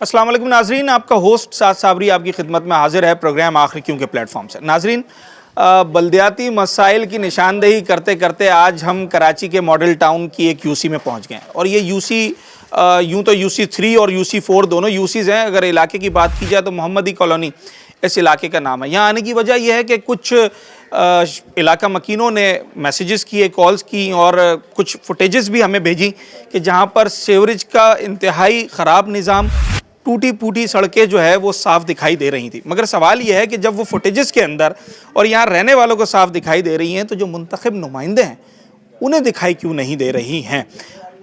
अस्सलाम वालेकुम नाजरीन, आपका होस्ट साद साबरी आपकी खिदमत में हाजिर है प्रोग्राम आखिरी के प्लेटफॉर्म से। नाजरीन, बल्दियाती मसाइल की निशानदेही करते करते आज हम कराची के मॉडल टाउन की एक यूसी में पहुंच गए हैं। और ये यूसी यूं तो यूसी 3 और यूसी 4 दोनों यूसीज़ हैं। अगर इलाके की बात की जाए तो मोहम्मदी कॉलोनी इस इलाके का नाम है। यहाँ आने की वजह यह है कि कुछ इलाका मकीनों ने मैसेजेस किए, कॉल्स की और कुछ फुटेजेस भी हमें भेजी कि जहाँ पर सीवरेज का इंतहाई ख़राब निज़ाम, टूटी फूटी सड़कें जो है वो साफ दिखाई दे रही थी। मगर सवाल यह है कि जब वो फुटेजेस के अंदर और यहाँ रहने वालों को साफ दिखाई दे रही हैं तो जो मुंतखब नुमाइंदे हैं उन्हें दिखाई क्यों नहीं दे रही हैं।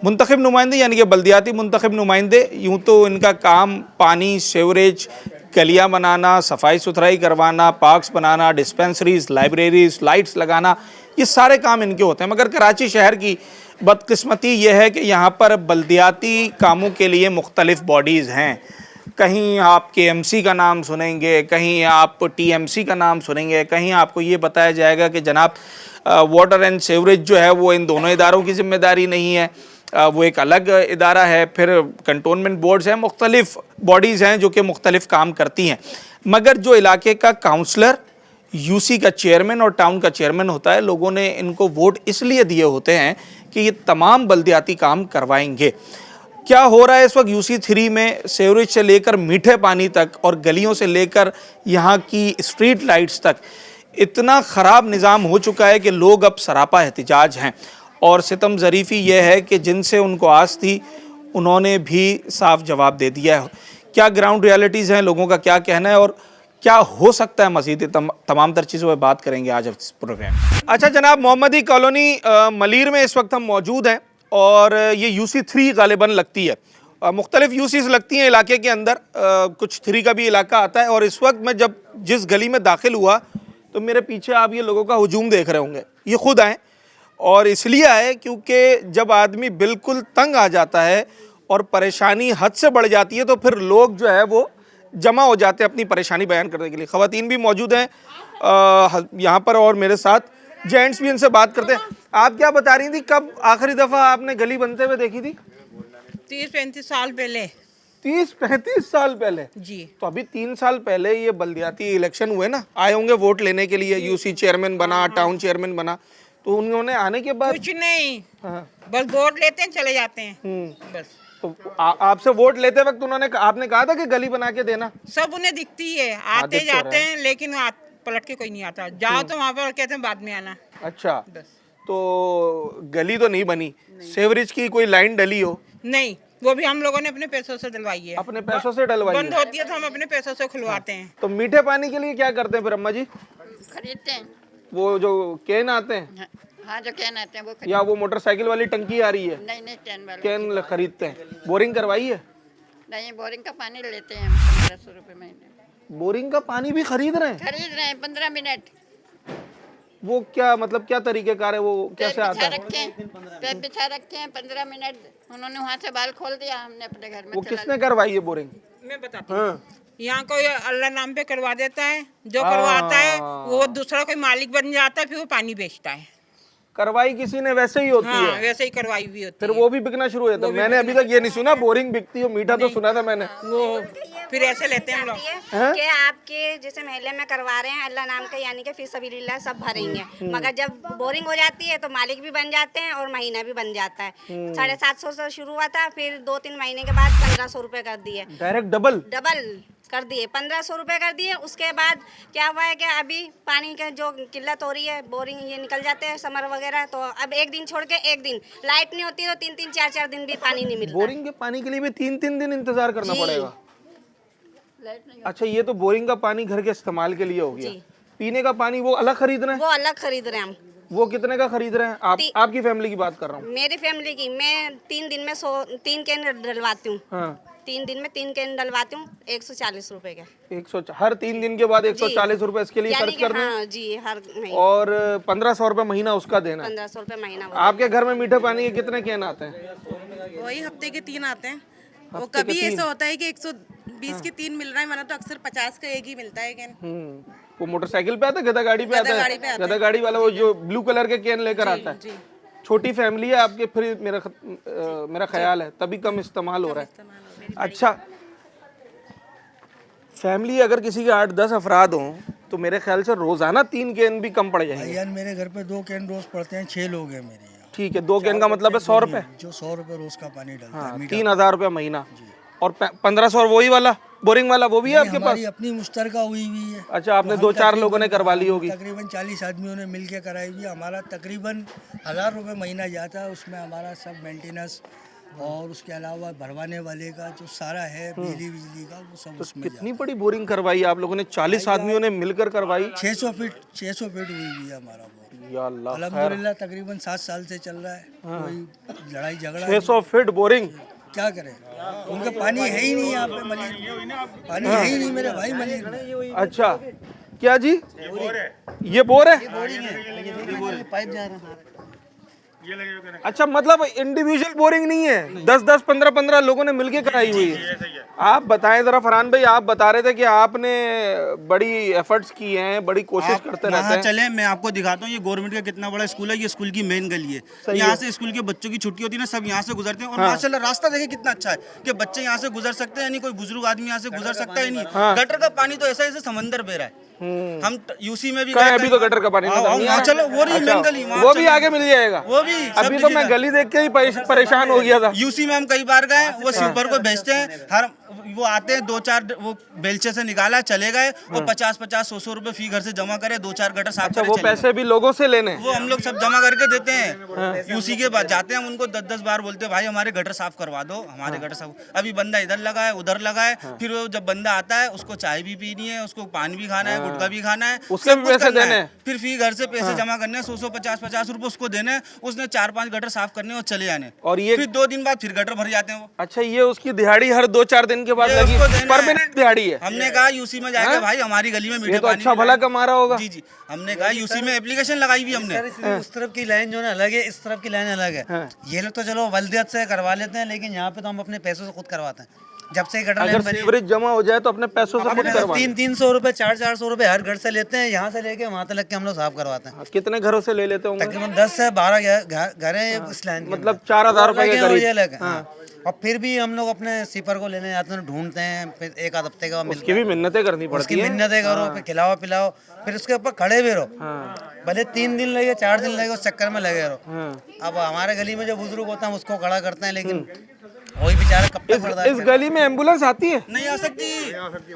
मुंतखब नुमाइंदे यानी कि बल्दियाती मुंतखब नुमाइंदे, यूँ तो इनका काम पानी, सीवरेज, गलियाँ बनाना, सफाई सुथराई करवाना, पार्क्स बनाना, डिस्पेंसरीज, लाइब्रेरीज, लाइट्स लगाना, ये सारे काम इनके होते हैं। मगर कराची शहर की बदकिस्मती यह है कि यहाँ पर बल्दियाती कामों के लिए मुख्तलिफ बॉडीज़ हैं। कहीं आप KMC का नाम सुनेंगे, कहीं आप TMC का नाम सुनेंगे, कहीं आपको ये बताया जाएगा कि जनाब वाटर एंड सीवरेज जो है वो इन दोनों इदारों की जिम्मेदारी नहीं है, वो एक अलग इदारा है। फिर कंटोनमेंट बोर्ड्स हैं, मुख्तलिफ बॉडीज़ हैं जो कि मुख्तलिफ काम करती हैं। मगर जो इलाके का काउंसलर, यूसी का चेयरमैन और टाउन का चेयरमैन होता है, लोगों ने इनको वोट इसलिए दिए होते हैं कि ये तमाम बल्दियाती काम करवाएंगे। क्या हो रहा है इस वक्त यूसी 3 में, सीवरेज से लेकर मीठे पानी तक और गलियों से लेकर यहाँ की स्ट्रीट लाइट्स तक इतना ख़राब निज़ाम हो चुका है कि लोग अब सरापा एहतिजाज हैं। और सितम ज़रीफ़ी यह है कि जिनसे उनको आस थी उन्होंने भी साफ जवाब दे दिया है। क्या ग्राउंड रियलिटीज़ हैं, लोगों का क्या कहना है और क्या हो सकता है मज़ीद, तमाम तर चीज़ों पर बात करेंगे आज इस प्रोग्राम। अच्छा जनाब, मोहम्मदी कॉलोनी मलीर में इस वक्त हम मौजूद हैं और ये यूसी 3 गालिबन लगती है। मुख्तलिफ यूसीज़ लगती हैं इलाके के अंदर, कुछ 3 का भी इलाका आता है। और इस वक्त मैं जब जिस गली में दाखिल हुआ तो मेरे पीछे आप ये लोगों का हुजूम देख रहे होंगे। ये खुद आए और इसलिए आए क्योंकि जब आदमी बिल्कुल तंग आ जाता है और परेशानी हद से बढ़ जाती है तो फिर लोग जो है वो जमा हो जाते हैं अपनी परेशानी बयान करने के लिए। ख़वातीन भी मौजूद हैं यहाँ पर और मेरे साथ जेंट्स भी, इनसे बात करते हैं। आप क्या बता रही थी, कब आखिरी दफ़ा आपने गली बनते हुए देखी थी? 30-35 साल पहले। 30-35 साल पहले जी। तो अभी 3 साल पहले ये बल्दियाती इलेक्शन हुए ना, आए होंगे वोट लेने के लिए। यूसी चेयरमैन बना, टाउन चेयरमैन बना, तो उन्होंने आने के बाद कुछ नहीं, हाँ। बस वोट लेते हैं चले जाते हैं बस। तो आपसे वोट लेते वक्त आपने कहा था कि गली बना के देना? सब उन्हें दिखती है, आते जाते हैं लेकिन पलट के कोई नहीं आता। जाओ तो वहाँ पर कहते हैं बाद में आना। अच्छा, बस। तो गली तो नहीं बनी, सीवरेज की कोई लाइन डली हो? नहीं, वो भी हम लोगों ने अपने पैसों से डलवाई है। अपने पैसों से डलवाई बंद होती है तो हम अपने पैसों से खुलवाते हैं। तो मीठे पानी के लिए क्या करते हैं फिर अम्मा जी? खरीदते हैं। वो जो कैन आते हैं? हाँ, जो कैन आते हैं वो या वो मोटरसाइकिल वाली टंकी आ रही है? नहीं, कैन वाले कैन खरीदते हैं। बोरिंग करवाई है? नहीं, बोरिंग का पानी लेते हैं 1500 रुपये महीने। बोरिंग का पानी भी खरीद रहे हैं? खरीद रहे हैं 15 मिनट। वो क्या मतलब, क्या तरीकेकार है वो, कैसे आता है? पैप बिछा रखे हैं 15 मिनट, उन्होंने वहाँ से बाल खोल दिया, हमने अपने घर में वो किसने करवाई है बोरिंग? मैं बताती हूँ। यहाँ कोई अल्लाह नाम पे करवा देता है, जो करवाता है वो दूसरा कोई मालिक बन जाता है, फिर वो पानी बेचता है। करवाई किसी ने वैसे ही होती है? वैसे ही करवाई हुई होती फिर वो भी बिकना शुरू हो जाता है? मैंने अभी तक ये नहीं सुना बोरिंग बिकती हो, मीठा तो सुना था मैंने। वो फिर ऐसे लेते हैं हम लोग कि आपके जैसे महल्ले में करवा रहे हैं अल्लाह नाम का, यानी कि फी सबीलिल्लाह सब भरेंगे। मगर जब बोरिंग हो जाती है तो मालिक भी बन जाते हैं और महीना भी बन जाता है। 750 से शुरू हुआ था, फिर 2-3 महीने के बाद 1500 रुपये कर दिए। डायरेक्ट डबल कर दिए, 1500 रुपये कर दिए। उसके बाद क्या हुआ है कि अभी पानी का जो किल्लत हो रही है, बोरिंग ये निकल जाते हैं समर वगैरह, तो अब एक दिन छोड़ के एक दिन लाइट नहीं होती तो 3-3 4-4 दिन भी पानी नहीं मिलता। बोरिंग के पानी के लिए भी 3-3 दिन इंतजार करना पड़ेगा? अच्छा, ये तो बोरिंग का पानी घर के इस्तेमाल के लिए हो गया। पीने का पानी वो अलग खरीद रहे हैं? वो अलग खरीद रहे हैं हम। वो कितने का खरीद रहे हैं? आपकी फैमिली की बात कर रहा हूँ। मेरी फैमिली की, मैं 3 दिन में 3 कैन डलवाती हूँ। हाँ। 3 दिन में 3 कैन डलवाती हूँ, 140 रुपए के। हर 3 दिन के बाद 140 रुपए इसके लिए खर्च करना है? हाँ जी, हर महीने। और 1500 रुपए महीना उसका देना है? 1500 रुपए महीना। आपके घर में मीठे पानी के कितने कैन आते हैं? वही हफ्ते के 3 आते हैं। वो कभी ऐसा होता है कि 120 के 3 मिल रहा है, वरना तो अक्सर 50 का एक ही मिलता है कैन। वो मोटरसाइकिल पे आता है, गधा गाड़ी पे आता है? गधा गाड़ी वाला वो जो ब्लू कलर के कैन लेकर आता है। छोटी फैमिली है आपके, फिर मेरा ख्याल है तभी कम इस्तेमाल हो रहा है। अच्छा, फैमिली अगर किसी के 8-10 अफराद हों तो मेरे ख्याल से रोजाना 3 कैन भी कम पड़ जाएंगे। यार मेरे घर पे 2 कैन रोज पड़ते हैं, 6 लोग हैं मेरे यहाँ। ठीक है, 2 कैन का मतलब है 100 रुपए, जो 100 रुपए रोज का पानी डलता है। हाँ, मीठा 3000 रुपया महीना। और 1500 और वही वाला बोरिंग वाला वो भी है आपके पास? हमारी अपनी मुश्तरका हुई हुई है। अच्छा, आपने 2-4 लोगों ने करवा ली होगी। तकरीबन 40 आदमियों ने मिलके कराई हुई है। हमारा तकरीबन 1000 रुपए महीना जाता है, उसमें हमारा सब मेंटेनेंस और उसके अलावा भरवाने वाले का जो सारा है, बिजली का, वो सब उसमें कितनी बड़ी बोरिंग करवाई आप लोगों ने? 40 आदमियों ने मिलकर करवाई। 600 फीट हुई हुई है हमारा बोर। या अल्लाह, अल्हम्दुलिल्लाह तकरीबन 7 साल से चल रहा है। कोई लड़ाई झगड़ा 600 फीट बोरिंग। क्या करें, उनका पानी है ही नहीं यहाँ पे मलिर, पानी है ही नहीं मेरे भाई मलिर में। अच्छा, क्या जी? ये बोर है? पाइप जा रहा है। अच्छा, मतलब इंडिविजुअल बोरिंग नहीं है, 10-10, 15-15 लोगों ने मिलके कराई हुई है। आप बताएं जरा फरहान भाई, आप बता रहे थे कि आपने बड़ी एफर्ट्स किए हैं, बड़ी कोशिश करते रहते हैं। चले मैं आपको दिखाता हूँ ये गवर्नमेंट का कितना बड़ा स्कूल है। ये स्कूल की मेन गली है। यहाँ से स्कूल के बच्चों की छुट्टी होती है ना, सब यहाँ से गुजरते हैं। और माशाल्लाह रास्ता देखिए कितना अच्छा है कि बच्चे यहाँ से गुजर सकते हैं, नहीं कोई बुजुर्ग आदमी यहाँ से गुजर सकता है नहीं। गटर का पानी तो ऐसा समंदर बह रहा है। हम यूसी में भी अभी तो गटर का पानी नहीं है। चलो वो नहीं मेन गली, वो भी आगे मिल जाएगा। वो भी अभी तो मैं गली देख के ही परेशान हो गया था। यूसी में हम कई बार गए, वो स्वीपर को भेजते हैं, हर वो आते हैं 2-4 वो बेलचे से निकाला चले गए और 50-50, 100-100 रुपए फी घर से जमा करे, 2-4 गटर साफ करे। वो पैसे भी लोगों से लेने, वो हम लोग सब जमा करके देते हैं। यूसी के बाद जाते हैं हम उनको 10-10 बार बोलते हैं भाई हमारे गटर साफ करवा दो, हमारे गटर साफ। अभी बंदा इधर लगा है, उधर लगा है, फिर वो जब बंदा आता है उसको चाय भी पीनी है, उसको पानी भी खाना है, गुटखा भी खाना है, उसके भी पैसे देने हैं। फिर फी घर से पैसे जमा करने हैं, 100-100, 50-50 रुपए उसको देने हैं। उसने 4-5 गटर साफ करने और चले आने। और ये फिर 2 दिन बाद फिर गटर भर जाते हैं वो। अच्छा, ये उसकी दिहाड़ी हर 2-4 दिन के बाद लगी, परमानेंट दिहाड़ी है। हमने कहा यूसी में जाके भाई हमारी गली में मीठे ये तो पानी अच्छा भला कमा रहा होगा। जी जी, हमने कहा यूसी में एप्लीकेशन लगाई हुई हमने। उस तरफ की लाइन जो है अलग है, इस तरफ की लाइन अलग है। ये लोग तो चलो वल्दियत से करवा लेते हैं, लेकिन यहाँ पे तो हम अपने पैसों से खुद करवाते हैं। जब से गटर लाइन बनी, सीवरेज जमा हो जाए तो अपने पैसों से खुद करवा। 300 रुपए, 400 रुपए हर घर से लेते हैं। यहाँ से लेके वहाँ तक के हम लोग साफ करवाते हैं। कितने घरों से ले लेते होंगे? तकरीबन 10 से 12 घर है इस लाइन के। मतलब 4000 रुपए के करीब। और फिर भी हम लोग अपने सीपर को लेने जाते हैं, ढूंढते हैं, फिर एक आध हफ्ते का उसकी भी मिन्नतें करनी पड़ती उसकी है। मिन्नतें करो, फिर खिलाओ पिलाओ, फिर उसके ऊपर खड़े भी रहो। भले 3 दिन लगे, 4 दिन लगे, उस चक्कर में लगे रहो। अब हमारे गली में जो बुजुर्ग होता है उसको खड़ा करते हैं, लेकिन वही बेचारा कब तक बर्दाश्त इस गली में एम्बुलेंस आती है? नहीं आ सकती,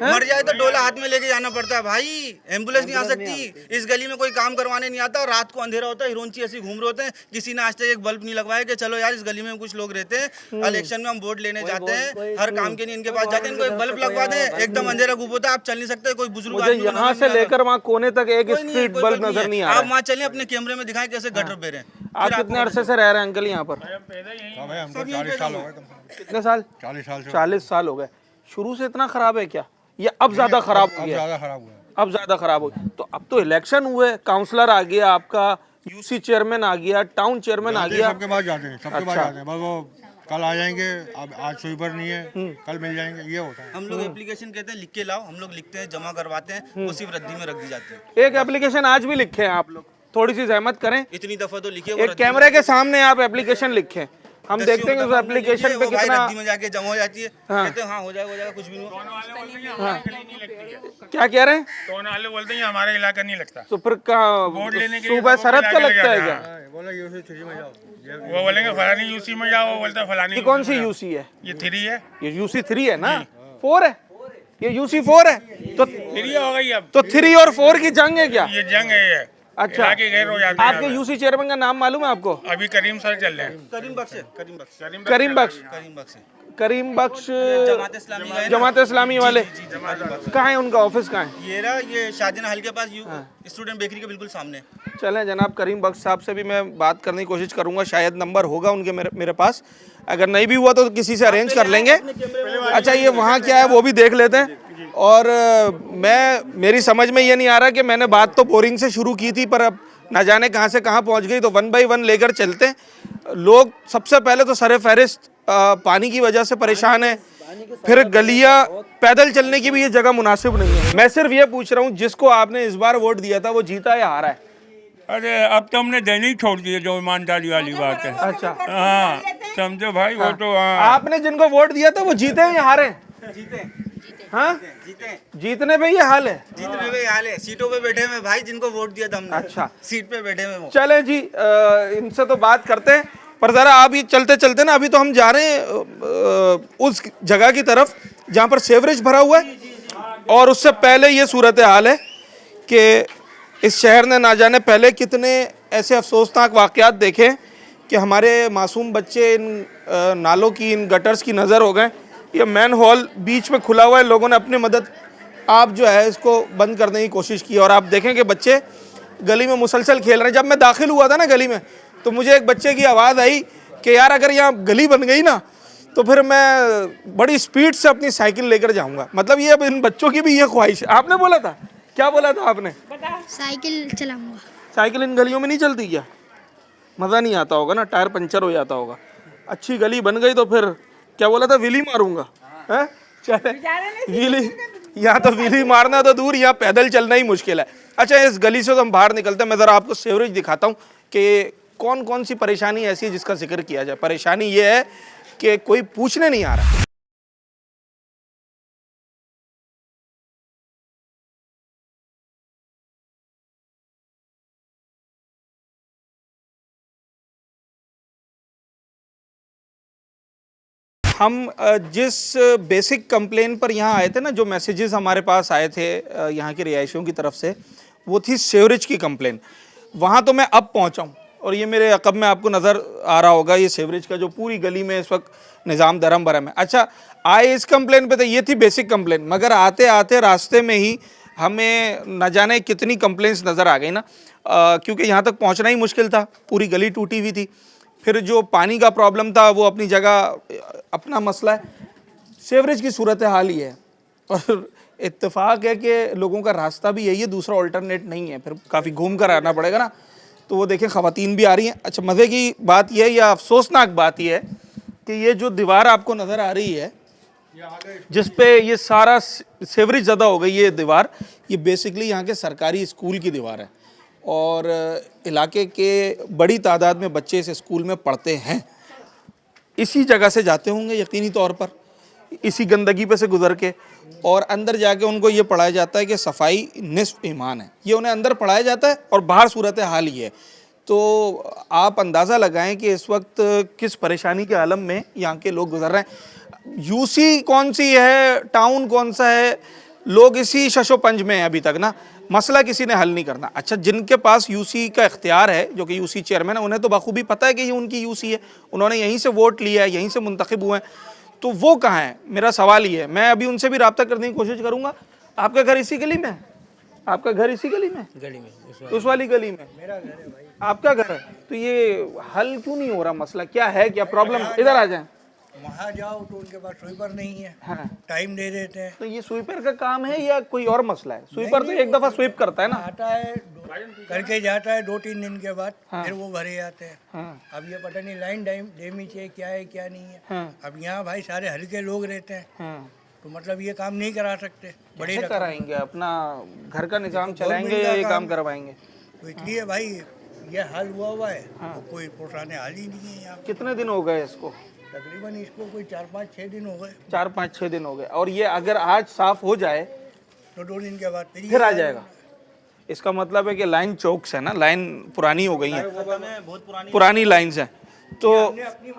मर जाए तो डोला हाथ में लेके जाना पड़ता है भाई। एम्बुलेंस नहीं आ सकती। इस गली में कोई काम करवाने नहीं आता। रात को अंधेरा होता है, हिरोंची ऐसी घूम रहे होते हैं। किसी ने आज तक एक बल्ब नहीं लगवाया कि चलो यार इस गली में कुछ लोग रहते हैं, इलेक्शन में हम वोट लेने जाते हैं, हर काम के लिए इनके पास जाते हैं, इनको एक बल्ब लगवा दे। एकदम अंधेरा गुप होता है, आप चल नहीं सकते। कोई बुजुर्ग मुझे यहाँ से लेकर वहाँ कोने तक एक स्ट्रीट बल्ब नजर नहीं आ रहा आप वहाँ चलिए, अपने कैमरे में दिखाएं कैसे गटर पे रहे। आप कितने अरसे से रह रहे हैं अंकल यहाँ पर? हमको 40 साल हो गए। कितने साल? 40 साल से। 40 साल हो गए। शुरू से इतना खराब है क्या, या अब ज्यादा खराब हो अब गया? ज़्यादा खराब हुआ। अब ज्यादा खराब हो गया। तो अब तो इलेक्शन हुए, काउंसलर आ गया आपका, यूसी चेयरमैन आ गया, टाउन चेयरमैन आ गया। सबके पास जाते हैं, सबके पास जाते हैं। बस वो कल आ जाएंगे, अब आज स्वीपर नहीं है, कल मिल जाएंगे, ये होता है। हम लोग एप्लीकेशन कहते हैं लिख के लाओ, हम लोग लिखते हैं, जमा करवाते हैं, वो सिर्फ रद्दी में रख दी जाती है। एक एप्लीकेशन आज भी लिखे हैं आप लोग, थोड़ी सी जहमत करें, इतनी दफा तो लिखे। एक कैमरे के सामने आप एप्लीकेशन लिखें, हम देखते हैं कि उस एप्लीकेशन पे कितना रद्दी में जाके जमा हो जाती है। कहते हैं हाँ हो जाएगा, कुछ भी नहीं। क्या कह रहे हैं? तो वाले बोलते हैं हमारा इलाका नहीं लगता। तो फिर सुबह सरहद का लगता है क्या? बोला यूसी 3 में जाओ, वो बोलेंगे फलानी यूसी में जाओ, वो बोलता है फलानी। ये कौन सी यूसी है? ये 3 है। ये यूसी 3 है ना, 4 है? ये यूसी 4 है तो 3 हो गई अब। तो 3 और 4 की जंग है क्या? ये जंग है ये। अच्छा, इलाके गैर हो जाते हैं। आपके यूसी चेयरमैन का नाम मालूम है आपको? अभी करीम सर चल रहे हैं। करीम बख्श है, करीम बख्श, करीम बख्श जमात इस्लामी वाले। कहाँ है उनका ऑफिस, कहाँ है? ये शाहजहां हल के पास स्टूडेंट बेकरी के बिल्कुल सामने। चलें जनाब, करीम बख्श साहब से भी मैं बात करने की कोशिश करूंगा, शायद नंबर होगा उनके मेरे पास। अगर नहीं भी हुआ तो किसी से अरेंज कर लेंगे। अच्छा, ये वहाँ क्या है वो भी देख लेते हैं। और मेरी समझ में ये नहीं आ रहा कि मैंने बात तो बोरिंग से शुरू की थी, पर अब ना जाने कहाँ से कहाँ पहुँच गई। तो 1 बाय 1 लेकर चलते हैं। लोग सबसे पहले तो सरे फहरिस्त पानी की वजह से परेशान है, फिर गलियाँ, पैदल चलने की भी ये जगह मुनासिब नहीं है। मैं सिर्फ ये पूछ रहा हूँ, जिसको आपने इस बार वोट दिया था वो जीता या हारा है? अरे अब तो हमने देने ही छोड़ दिए, जो ईमानदारी वाली बात है। अच्छा, हाँ समझो भाई, वो तो आपने जिनको वोट दिया था वो जीते हैं या हारे? जीते हाँ जीते जीतने पे ये हाल है। जीतने पे हाल है, सीटों पे बैठे हुए भाई जिनको वोट दिया था हमने, अच्छा। सीट पे बैठे हुए वो। चले जी, इनसे तो बात करते हैं, पर जरा अभी चलते चलते ना, अभी तो हम जा रहे हैं उस जगह की तरफ जहां पर सेवरेज भरा हुआ है, और उससे पहले ये सूरत हाल है कि इस शहर ने ना जाने पहले कितने ऐसे अफसोसनाक वाक़यात देखे कि हमारे मासूम बच्चे इन नालों की, इन गटर्स की नज़र हो गए। ये मैन होल बीच में खुला हुआ है, लोगों ने अपनी मदद आप जो है इसको बंद करने की कोशिश की, और आप देखें कि बच्चे गली में मुसलसल खेल रहे हैं। जब मैं दाखिल हुआ था ना गली में, तो मुझे एक बच्चे की आवाज़ आई कि यार अगर यहाँ गली बन गई ना तो फिर मैं बड़ी स्पीड से अपनी साइकिल लेकर जाऊँगा। मतलब ये अब इन बच्चों की भी ये ख्वाहिश है। आपने बोला था, क्या बोला था आपने? साइकिल चलाऊंगा। साइकिल इन गलियों में नहीं चलती क्या? मज़ा नहीं आता होगा ना, टायर पंचर हो जाता होगा। अच्छी गली बन गई तो फिर क्या बोला था, व्हीली मारूंगा है? चले व्हीली, यहाँ तो व्हीली मारना तो दूर, यहाँ पैदल चलना ही मुश्किल है। अच्छा, इस गली से तो हम बाहर निकलते हैं, मैं ज़रा आपको सेवरेज दिखाता हूँ कि कौन कौन सी परेशानी ऐसी है जिसका जिक्र किया जाए। परेशानी ये है कि कोई पूछने नहीं आ रहा। हम जिस बेसिक कंप्लेन पर यहाँ आए थे ना, जो मैसेजेस हमारे पास आए थे यहाँ के रिहायशियों की तरफ से, वो थी सेवरेज की कंप्लेन। वहाँ तो मैं अब पहुँचा हूँ, और ये मेरे अकब में आपको नज़र आ रहा होगा ये सेवरेज का जो पूरी गली में इस वक्त निज़ाम दरम बरम है। अच्छा, आए इस कंप्लेन पे तो ये थी बेसिक कंप्लेन, मगर आते आते रास्ते में ही हमें न जाने कितनी कंप्लेंट्स नज़र आ गई ना, क्योंकि यहाँ तक पहुँचना ही मुश्किल था, पूरी गली टूटी हुई थी। फिर जो पानी का प्रॉब्लम था वो अपनी जगह अपना मसला है, सेवरेज की सूरत हाल ही है, और इत्तेफाक है कि लोगों का रास्ता भी यही है, दूसरा ऑल्टरनेट नहीं है, फिर काफ़ी घूम कर आना पड़ेगा ना। तो वो देखें ख़वातीन भी आ रही हैं। अच्छा, मज़े की बात यह है या अफसोसनाक बात यह है कि ये जो दीवार आपको नज़र आ रही है जिस पे ये सारा सेवरेज ज़्यादा हो गई, ये दीवार, ये बेसिकली यहाँ के सरकारी स्कूल की दीवार है, और इलाके के बड़ी तादाद में बच्चे इस स्कूल में पढ़ते हैं, इसी जगह से जाते होंगे यकीनी तौर पर, इसी गंदगी पे से गुजर के, और अंदर जाके उनको ये पढ़ाया जाता है कि सफाई निस्फ ईमान है। ये उन्हें अंदर पढ़ाया जाता है और बाहर सूरत हाल ही है। तो आप अंदाज़ा लगाएं कि इस वक्त किस परेशानी के आलम में यहाँ के लोग गुजर रहे हैं। यूसी कौन सी है, टाउन कौन सा है, लोग इसी शशोपंज में हैं अभी तक ना, मसला किसी ने हल नहीं करना। अच्छा, जिनके पास यूसी का इख्तियार है, जो कि यूसी चेयरमैन है, उन्हें तो बखूबी पता है कि ये उनकी यूसी है, उन्होंने यहीं से वोट लिया है, यहीं से मुंतखब हुए हैं, तो वो कहाँ हैं? मेरा सवाल ये है। मैं अभी उनसे भी रब्ता करने की कोशिश करूँगा। आपका घर इसी गली में है? आपका घर इसी गली में? गली में, उस वाली गली में मेरा घर है भाई। आपका घर है, तो ये हल क्यों नहीं हो रहा? मसला क्या है, क्या प्रॉब्लम? इधर आ जाएं। वहाँ जाओ तो उनके पास स्वीपर नहीं है, हाँ। टाइम दे देते हैं। तो ये स्वीपर का काम है या कोई और मसला है? स्वीपर तो एक दफा स्वीप करता है ना, आता है करके जाता है, 2-3 दिन के बाद हाँ। फिर वो भरे जाते हैं। हाँ। अब ये पता नहीं लाइन डैमेज है, क्या है क्या नहीं है। हाँ। अब यहाँ भाई सारे हल्के लोग रहते हैं, हाँ। तो मतलब ये काम नहीं करा सकते। बड़ी कैसे रकम कराएंगे? अपना घर का निजाम चलाएंगे गवर्नमेंट या का ये काम काम करवाएंगे? तो इसलिए भाई ये हाल हुआ है, तो कोई पुराने हाल ही नहीं है यहाँ पे। कितने दिन हो गए इसको? तकरीबन इसको कोई 4-5-6 दिन हो गए। 4-5-6 दिन हो गए, और ये अगर आज साफ हो जाए तो 2 दिन के बाद फिर आ जाएगा। इसका मतलब है कि लाइन चौक्स है ना, लाइन पुरानी हो गई है, बहुत पुरानी लाइंस है। तो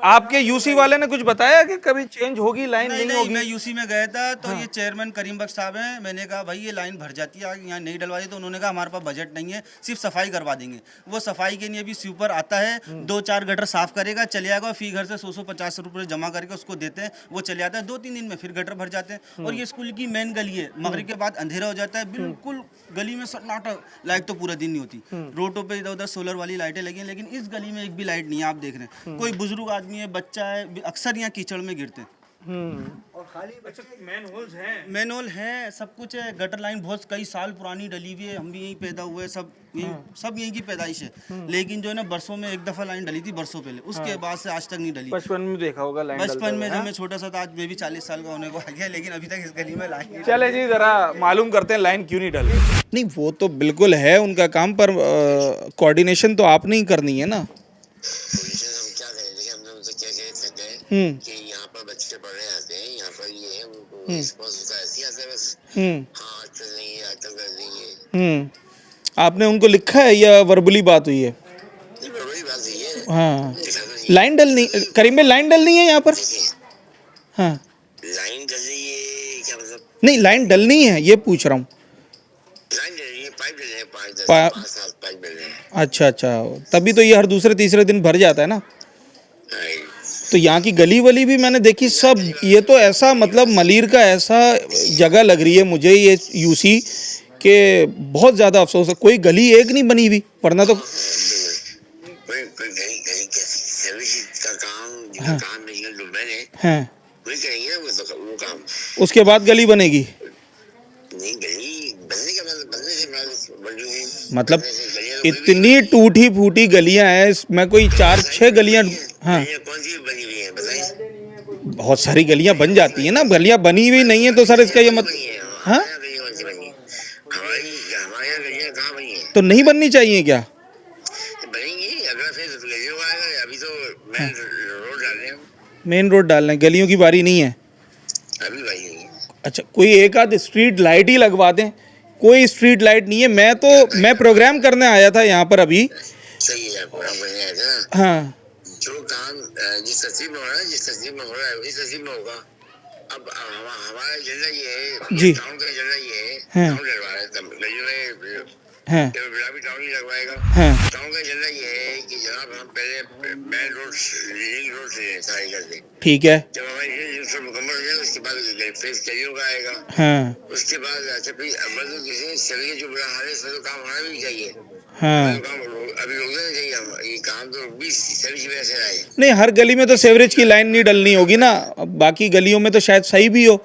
आपके यूसी वाले ने कुछ बताया कि कभी चेंज होगी लाइन? नहीं होगी? मैं यूसी में गया था तो ये चेयरमैन करीम बख्श साहब हैं, मैंने कहा भाई ये लाइन भर जाती है, यहाँ नहीं डलवा दी, तो उन्होंने कहा हमारे पास बजट नहीं है, सिर्फ सफाई करवा देंगे। वो सफाई के लिए भी स्वीपर आता है, 2-4 गटर साफ करेगा, चले जाएगा, फी घर से 100-150 रुपये जमा करके उसको देते हैं, वो चले जाता है, 2-3 दिन में फिर गटर भर जाते हैं। और ये स्कूल की मेन गली है, मगरिब के बाद अंधेरा हो जाता है, बिल्कुल गली में सन्नाटा, लाइट तो पूरा दिन नहीं होती, रोडों पर इधर उधर सोलर वाली लाइटें लगी हैं, लेकिन इस गली में एक भी लाइट नहीं है। आप देख रहे हैं, कोई बुजुर्ग आदमी है, बच्चा है, अक्सर यहाँ कीचड़ में गिरते हैं। और खाली मैन होल है, सब कुछ है, गटर लाइन बहुत कई साल पुरानी डली हुई है, हम भी यहीं पैदा हुए, सब यहीं की पैदाइश है। लेकिन जो है ना, बरसों में एक दफा लाइन डली थी, बरसों पहले, उसके बाद से आज तक नहीं डली। बचपन में देखा होगा लाइन? बचपन में जब मैं छोटा सा था, आज मैं भी 40 साल का होने को आ गया, लेकिन अभी तक इस गली में लाइन। चले जी, जरा मालूम करते हैं लाइन क्यों नहीं डल रही। नहीं, वो तो बिल्कुल है उनका काम, पर कोऑर्डिनेशन तो आपने ही करनी है ना। कि यहाँ पर बच्चे पढ़ रहे आते हैं, यहाँ पर ये है, उनको रिस्पॉन्स होता है ऐसे ही आता है बस। हाँ आज चल रही है, आज तक कर रही है। आपने उनको लिखा है या वर्बली बात हुई है? नहीं, बड़ी बात हुई है। हाँ, लिखा तो नहीं। लाइन डलनी, करीम भाई लाइन डलनी है यहाँ पर? देखिए, हाँ, लाइन डल रही है क्या मतलब? नहीं लाइन डलनी है ये पूछ रहा हूँ। लाइन डल रही है, पाइप डल रहे हैं, 5 7 पाइप डल रहे हैं। अच्छा अच्छा, तभी तो ये हर दूसरे तीसरे दिन भर जाता है ना। हाँ, तो यहाँ की गली वली भी मैंने देखी सब, ये तो ऐसा मतलब मलीर का ऐसा जगह लग रही है मुझे ये यूसी के, बहुत ज़्यादा अफसोस है कोई गली एक नहीं बनी हुई, वरना तो कोई गली गली के सर्विस का काम, जिनका काम मेडिकल डोमेन है, हैं, वही करेंगे ना वो काम। उसके बाद गली बनेगी। नहीं, गली बनने का मतलब बनने से बन रही है, मतलब बनने से गलियां तो कोई भी इतनी टूटी फूटी गलियां हैं इसमें, कोई 4-6 गलियां। हाँ, गलियां कौन सी बनी हुई है बताइए? बहुत सारी गलियां बन जाती हैं ना, गलियां बनी हुई नहीं है तो सर इसका ये मत। बनी है हाँ, हमारे यहाँ गलियां कौन सी बनी है? हमारे यहाँ गलियां कहाँ बनी है? तो नहीं बननी चाहिए क्या? बनेंगी अगला फेज गलियों का आएगा, अभी तो मेन रोड डाल रहे हैं, मेन रोड डालना है, गलियों की बारी नहीं है। अभी भाई नहीं है। अच्छा, कोई एक आध स्ट्रीट लाइट ही लगवा दें। कोई स्ट्रीट लाइट नहीं है। मैं प्रोग्राम करने आया था यहाँ पर अभी। सही है, प्रोग्राम करने आए थे ना। हाँ, जो काम जिस तस्वीर में हो रहा है, जिस तस्वीर में हो रहा है उसी तस्वीर में होगा। अब हमारा एजेंडा ये है, जी। टाउन का एजेंडा ये है, हाँ। टाउन डलवा रहे हैं, गलियों में हाँ, गुलाबी टाउन नहीं लगवाएगा। हाँ, टाउन का एजेंडा ये है कि जनाब हम पहले मेन रोड लिंक रोड से सारी कर दें। ठीक है। जब हमारी लिंक रोड मुकम्मल हो जाए उसके बाद फेस गलियों का आएगा। हाँ, उसके बाद अच्छा फिर मतलब किसी चलिए जो बुरा हाल है इसमें तो काम होना भी चाहिए। हाँ, तो काम अभी रोक देना चाहिए, हम ये काम तो 20 सर्विस की वजह से आए। नहीं हर गली में तो सीवरेज की लाइन नहीं डलनी होगी ना, बाकी गलियों में तो शायद सही भी हो।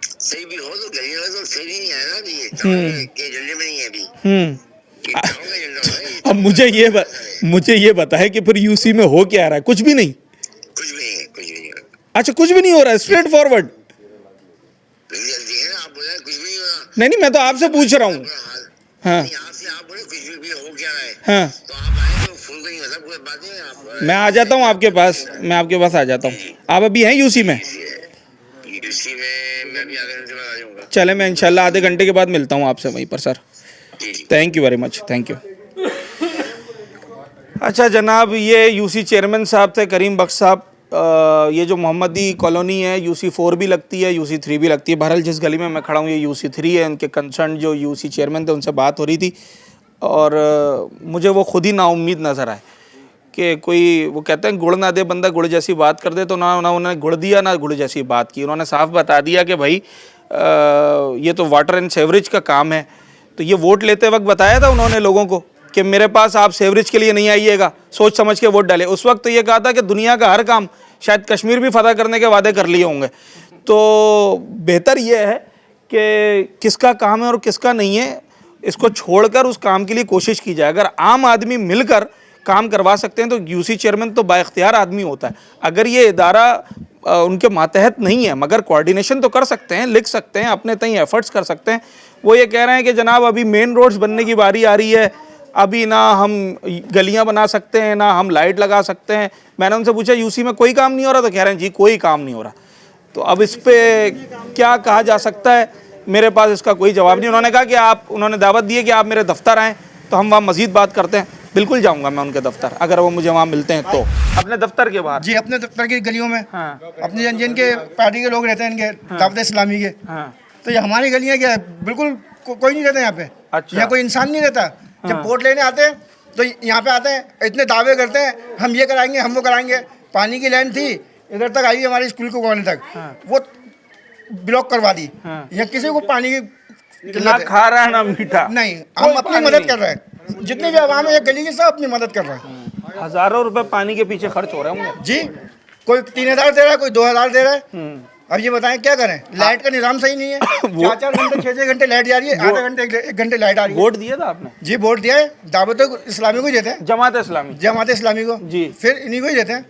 सही भी हो तो गलियों में तो सही नहीं आया ना अभी, ये टाउन के एजेंडे में नहीं है अभी। ये टाउन का एजेंडा हो रहा है। अब मुझे ये बताए कि फिर यूसी में हो क्या रहा है? कुछ भी नहीं। कुछ भी नहीं है, कुछ भी नहीं है। अच्छा, कुछ भी नहीं हो रहा है, स्ट्रेट फॉरवर्ड। जल्दी है ना, आप बोले कुछ भी नहीं हो रहा। नहीं मैं तो आपसे पूछ रहा हूँ। हाँ, यहाँ से आप बोले कुछ भी हो क्या रहा है, हाँ, तो आप आए तो फूल को नहीं मतलब कोई बात नहीं है। आप मैं आ जाता हूँ आपके पास, मैं आपके पास आ जाता हूँ। आप अभी हैं यूसी में? यूसी में मैं भी आधे घंटे बाद आ जाऊँगा। चले, मैं इंशाल्लाह आधे घंटे के बाद मिलता हूँ आपसे वहीं पर sir. Thank you very much, thank you. अच्छा जनाब, ये यूसी चेयरमैन साहब थे करीम बख्श साहब। ये जो मोहम्मदी कॉलोनी है यूसी 4 भी लगती है, यूसी 3 भी लगती है। बहरहाल जिस गली में मैं खड़ा हूँ ये यूसी 3 है। उनके कंसर्न जो यूसी चेयरमैन थे उनसे बात हो रही थी और मुझे वो खुद ही नाउम्मीद नज़र आए कि कोई, वो कहते हैं गुड़ ना दे बंदा गुड़ जैसी बात कर दे, तो ना उन्होंने गुड़ दिया ना गुड़ जैसी बात की। उन्होंने साफ बता दिया कि भाई ये तो वाटर एंड सेवरेज का काम है। तो ये वोट लेते वक्त बताया था उन्होंने लोगों को कि मेरे पास आप सेवरेज के लिए नहीं आइएगा, सोच समझ के वोट डाले। उस वक्त तो ये कहा था कि दुनिया का हर काम, शायद कश्मीर भी फतह करने के वादे कर लिए होंगे। तो बेहतर ये है कि किसका काम है और किसका नहीं है, इसको छोड़कर उस काम के लिए कोशिश की जाए। अगर आम आदमी मिलकर काम करवा सकते हैं तो यूसी चेयरमैन तो बाइख्तियार आदमी होता है। अगर ये इदारा उनके मातहत नहीं है, मगर कोऑर्डिनेशन तो कर सकते हैं, लिख सकते हैं, अपने तय एफर्ट्स कर सकते हैं। वो ये कह रहे हैं कि जनाब अभी मेन रोड्स बनने की बारी आ रही है, अभी ना हम गलियां बना सकते हैं ना हम लाइट लगा सकते हैं। मैंने उनसे पूछा यूसी में कोई काम नहीं हो रहा? तो कह रहे हैं जी कोई काम नहीं हो रहा। तो अब इस पे क्या कहा जा सकता है, मेरे पास इसका कोई जवाब नहीं। उन्होंने कहा कि उन्होंने दावत दी है कि आप मेरे दफ्तर आएँ तो हम वहाँ मज़ीद बात करते हैं। बिल्कुल जाऊंगा मैं उनके दफ्तर, अगर वो मुझे वहाँ मिलते हैं तो। अपने दफ्तर के बाहर? जी, अपने दफ्तर की गलियों में। हाँ, अपने जिनके पार्टी के लोग रहते हैं, इनके दावत इस्लामी के। हाँ, तो ये हमारी गलियाँ क्या है, बिल्कुल कोई नहीं रहता यहाँ पे। अच्छा। यहाँ कोई इंसान नहीं रहता। जब वोट लेने आते हैं तो यहाँ पे आते हैं, इतने दावे करते हैं, हम ये कराएंगे, हम वो कराएंगे। पानी की लाइन थी इधर तक आई हमारे स्कूल को गोने तक, वो ब्लॉक करवा दी। यहाँ किसी को पानी की ना खा रहा है ना मीठा। नहीं, हम अपनी मदद कर रहे हैं। जितने भी आवाम है ये गली की सब अपनी मदद कर रहे हैं। हज़ारों रुपए पानी के पीछे खर्च हो रहे होंगे जी। कोई 3000 दे रहा है, कोई 2000 दे रहा है। अब ये बताएं क्या करें, लाइट का निज़ाम सही नहीं है। 4-4 घंटे 6-6 घंटे लाइट जा रही है, आधे घंटे 1 घंटे लाइट आ रही है। वोट दिया था आपने? जी, वोट दिया है। दावत इस्लामी को ही देते हैं, जमात इस्लामी को जी, फिर इन्हीं को ही देते हैं।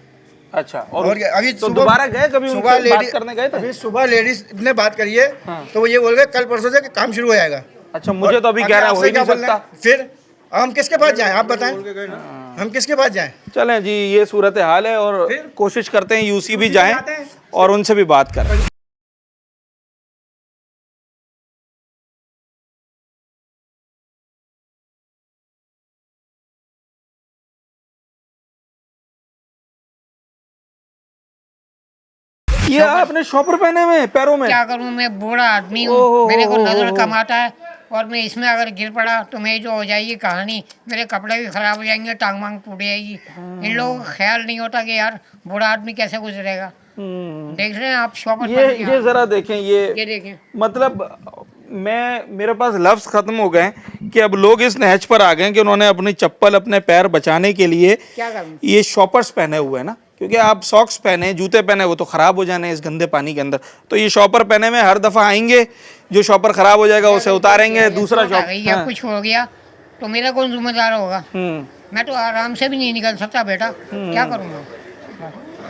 अच्छा, और अभी तो दोबारा गए कभी सुबह बात करने गए थे? अभी सुबह लेडीज ने बात करी है। तो वो ये बोल गए कल परसों से काम शुरू हो जाएगा। अच्छा, मुझे तो अभी कह रहा है हो ही नहीं सकता। फिर हम किसके पास जाएं, आप बताएं, हम किसके पास जाएं? चलें जी, ये सूरत हाल है और कोशिश करते हैं यूसी भी जाएं और उनसे भी बात करें। ये आपने शॉपर पहने हुए हैं पैरों में? क्या करूं, मैं बूढ़ा आदमी हूँ, ओहो, मेरे को ओहो, नजर ओहो। कम आता है और मैं इसमें अगर गिर पड़ा तो मैं जो हो जाएगी कहानी, मेरे कपड़े भी खराब हो जाएंगे, टांग मांग टूट जाएगी। इन लोगों को ख्याल नहीं होता कि यार बूढ़ा आदमी कैसे गुजरेगा। देख रहे हैं आप शॉपर ये जरा देखें, ये देखें, मतलब मेरे पास लफ्ज खत्म हो गए कि अब लोग इस नहज पर आ गए कि उन्होंने अपनी चप्पल अपने पैर बचाने के लिए क्या करूं? ये शॉपर्स पहने हुए हैं ना, क्योंकि आप सॉक्स पहने, जूते पहने, वो तो खराब हो जाने इस गंदे पानी के अंदर। तो ये शॉपर पहने में हर दफा आएंगे, जो शॉपर खराब हो जाएगा उसे उतारेंगे, दूसरा शॉपर। या कुछ हो गया तो मेरा कौन जिम्मेदार होगा? मैं तो आराम से भी नहीं निकल सकता बेटा, क्या करूँगा?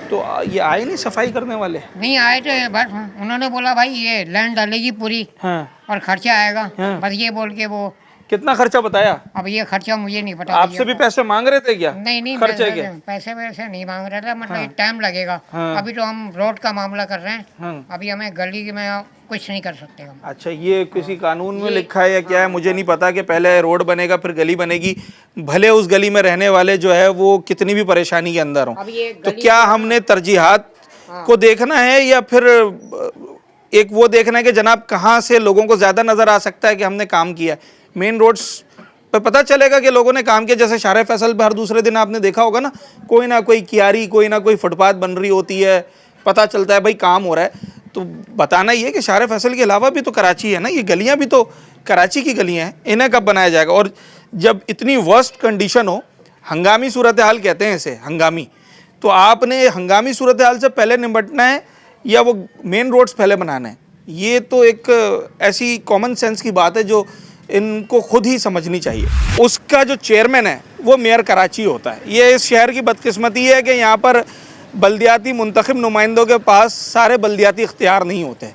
तो ये आए नहीं सफाई करने वाले? नहीं आए थे, बस उन्होंने बोला भाई ये लैंड डालेगी पूरी और खर्चा आएगा, बस ये बोल के वो। कितना खर्चा बताया? अब ये खर्चा मुझे नहीं पता। आपसे भी पैसे मांग रहे थे क्या? नहीं खर्चे के? पैसे वैसे नहीं मांग रहे थे, मतलब टाइम लगेगा। अभी तो हम रोड का मामला कर रहे हैं, अभी हमें गली में कुछ नहीं कर सकते हम। अच्छा, ये किसी कानून में लिखा है या क्या है मुझे नहीं पता कि पहले रोड बनेगा फिर गली बनेगी, भले उस गली में रहने वाले जो है वो कितनी भी परेशानी के अंदर हो। तो क्या हमने तरजीहात को देखना है या फिर एक वो देखना है कि जनाब कहाँ से लोगों को ज़्यादा नज़र आ सकता है कि हमने काम किया? मेन रोड्स पर पता चलेगा कि लोगों ने काम किया। जैसे शारे फैसल पर हर दूसरे दिन आपने देखा होगा ना कोई कियारी, कोई ना कोई फुटपाथ बन रही होती है, पता चलता है भाई काम हो रहा है। तो बताना ये कि शारे फैसल के अलावा भी तो कराची है ना, ये गलियां भी तो कराची की गलियां हैं, इन्हें कब बनाया जाएगा? और जब इतनी वर्स्ट कंडीशन हो, हंगामी सूरत हाल कहते हैं इसे, हंगामी, तो आपने हंगामी सूरत हाल से पहले निपटना है या वो मेन रोड्स पहले बनाना है? ये तो एक ऐसी कॉमन सेंस की बात है जो इनको खुद ही समझनी चाहिए। उसका जो चेयरमैन है वो मेयर कराची होता है। ये इस शहर की बदकिस्मती है कि यहाँ पर बल्दियाती मुंतखब नुमाइंदों के पास सारे बल्दियाती इख्तियार नहीं होते।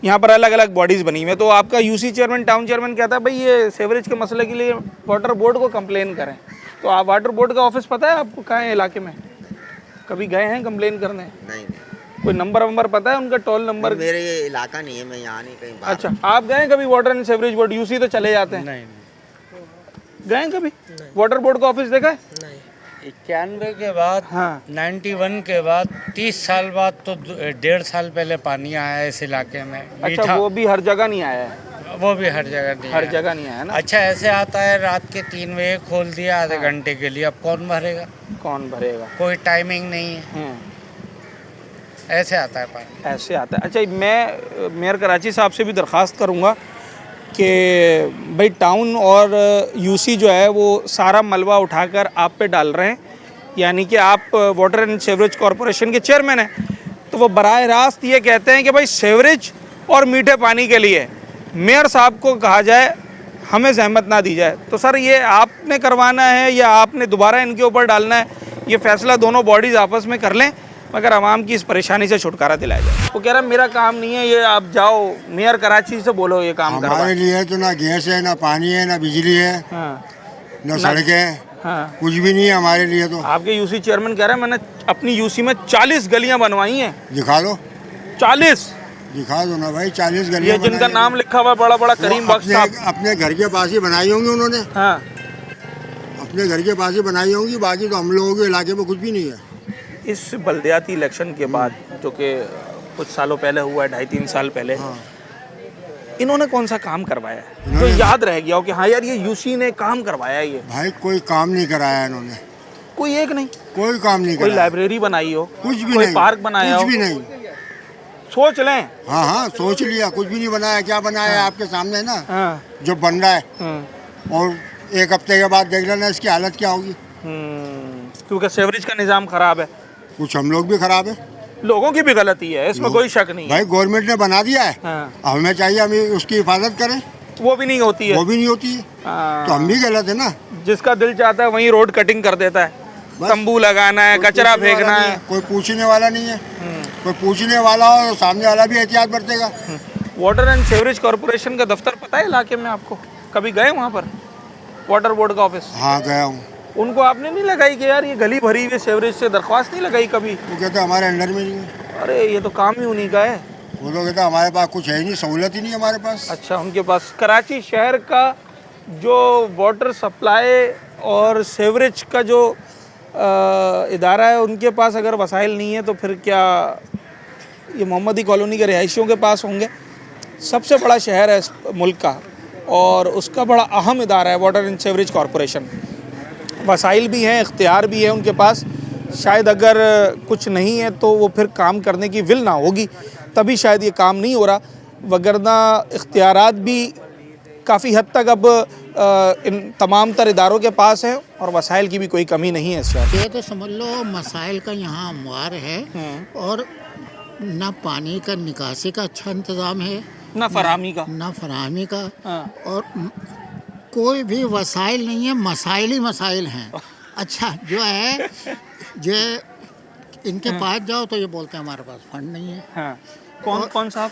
यहाँ पर अलग अलग बॉडीज़ बनी हुई हैं। तो आपका यूसी चेयरमैन, टाउन चेयरमैन कहता है भाई ये सीवरेज के मसले के लिए वाटर बोर्ड को कंप्लेन करें। तो आप वाटर बोर्ड का ऑफिस पता है आपको कहाँ है इलाके में? कभी गए हैं कंप्लेन करने? नहीं, कोई नंबर पता है उनका, टोल नंबर? मेरे ये इलाका नहीं है, मैं यहाँ नहीं कहीं बाहर। अच्छा, आप गए कभी water and sewerage board? UC तो चले जाते हैं। नहीं गए कभी वाटर बोर्ड का ऑफिस देखा है? 91 के बाद, 91 के बाद 30 साल बाद तो 1.5 साल पहले पानी आया है इस इलाके में। अच्छा, वो भी हर जगह नहीं आया है? वो भी हर जगह नहीं, हर जगह नहीं आया ना। अच्छा, ऐसे आता है रात के 3 बजे खोल दिया आधे घंटे के लिए, अब कौन भरेगा? कौन भरेगा? कोई टाइमिंग नहीं है, ऐसे आता है पानी, ऐसे आता है। अच्छा, मैं मेयर कराची साहब से भी दरख्वास्त करूँगा कि भाई टाउन और यूसी जो है वो सारा मलबा उठाकर आप पे डाल रहे हैं, यानी कि आप वाटर एंड सीवरेज कॉरपोरेशन के चेयरमैन हैं, तो वो बराह रास्त ये कहते हैं कि भाई सीवरेज और मीठे पानी के लिए मेयर साहब को कहा जाए हमें जहमत ना दी जाए। तो सर ये आपने करवाना है या आपने दोबारा इनके ऊपर डालना है? ये फैसला दोनों बॉडीज़ आपस में कर लें, मगर आवाम की इस परेशानी से छुटकारा दिलाया जाए। वो कह रहा है मेरा काम नहीं है ये, आप जाओ मेयर कराची से बोलो ये काम करवा। हमारे लिए तो ना गैस है, ना पानी है, ना बिजली है, ना सड़कें हैं, कुछ भी नहीं है हमारे लिए। तो आपके यूसी चेयरमैन कह रहे हैं मैंने अपनी यूसी में 40 गलियां बनवाई हैं। दिखा लो, 40 दिखा दो ना भाई, 40 ये गलियां जिनका नाम लिखा हुआ बड़ा बड़ा करीम बख्श साहब, अपने घर के पास ही बनाई होंगी उन्होंने। हाँ, अपने घर के पास ही बनाई होंगी, बाकी तो हम लोगों के इलाके में कुछ भी नहीं है। इस बल्दियाती इलेक्शन के बाद जो कि कुछ सालों पहले हुआ है, 2.5-3 साल पहले, इन्होंने कौन सा काम करवाया है जो याद रह गया हो कि हाँ यार ये यूसी ने काम करवाया? ये भाई कोई काम नहीं कराया इन्होंने, कोई एक नहीं, कोई काम नहीं कोई कराया, लाइब्रेरी बनाई हो, कुछ भी कोई नहीं, पार्क बनाया हो, कुछ भी नहीं। सोच लें। हाँ, सोच लिया, कुछ भी नहीं बनाया। क्या बनाया है आपके सामने ना, जो बन रहा है, और 1 हफ्ते के बाद देख लेना इसकी हालत क्या होगी। क्योंकि सीवरेज का निज़ाम ख़राब है, कुछ हम लोग भी खराब है, लोगों की भी गलती है, इसमें कोई शक नहीं है। भाई गवर्नमेंट ने बना दिया है, हमें चाहिए हम उसकी हिफाजत करें, वो भी नहीं होती है, वो भी नहीं होती है, तो हम भी गलत है ना। जिसका दिल चाहता है वहीं रोड कटिंग कर देता है, तंबू लगाना है, कचरा फेंकना है, कोई पूछने वाला नहीं है। कोई पूछने वाला हो तो सामने वाला भी एहतियात बरतेगा। वाटर एंड सीवरेज कॉरपोरेशन का दफ्तर पता है इलाके में आपको? कभी गए वहाँ पर वाटर बोर्ड का ऑफिस? हाँ, गया हूँ। उनको आपने नहीं लगाई कि यार ये गली भरी हुई सीवरेज से, दरख्वास्त नहीं लगाई कभी? वो कहते हमारे अंडर में नहीं है। अरे ये तो काम ही उन्हीं का है। वो तो कहते हमारे पास कुछ है ही नहीं, सहूलत ही नहीं हमारे पास। अच्छा, उनके पास कराची शहर का जो वाटर सप्लाई और सीवरेज का जो इदारा है उनके पास अगर वसाइल नहीं है तो फिर क्या ये मोहम्मदी कॉलोनी के रिहायशियों के पास होंगे। सबसे बड़ा शहर है इस मुल्क का और उसका बड़ा अहम इदारा है वाटर एंड सीवरेज कॉरपोरेशन। वसाइल भी हैं, इख्तियार भी है उनके पास। शायद अगर कुछ नहीं है तो वो फिर काम करने की विल ना होगी, तभी शायद ये काम नहीं हो रहा, वगरना इख्तियारात भी काफ़ी हद तक अब इन तमाम तर इदारों के पास हैं और वसाइल की भी कोई कमी नहीं है इस शहर। ये तो समझ लो मसाइल का यहाँ अमवार है और ना पानी का निकासी का अच्छा इंतज़ाम है, ना फराहमी का, ना फराहमी का, और कोई भी वसाइल नहीं है, मसाइल ही मसाइल हैं। अच्छा जो है जो इनके पास जाओ तो ये बोलते हैं हमारे पास फंड नहीं है। हाँ। कौन साहब?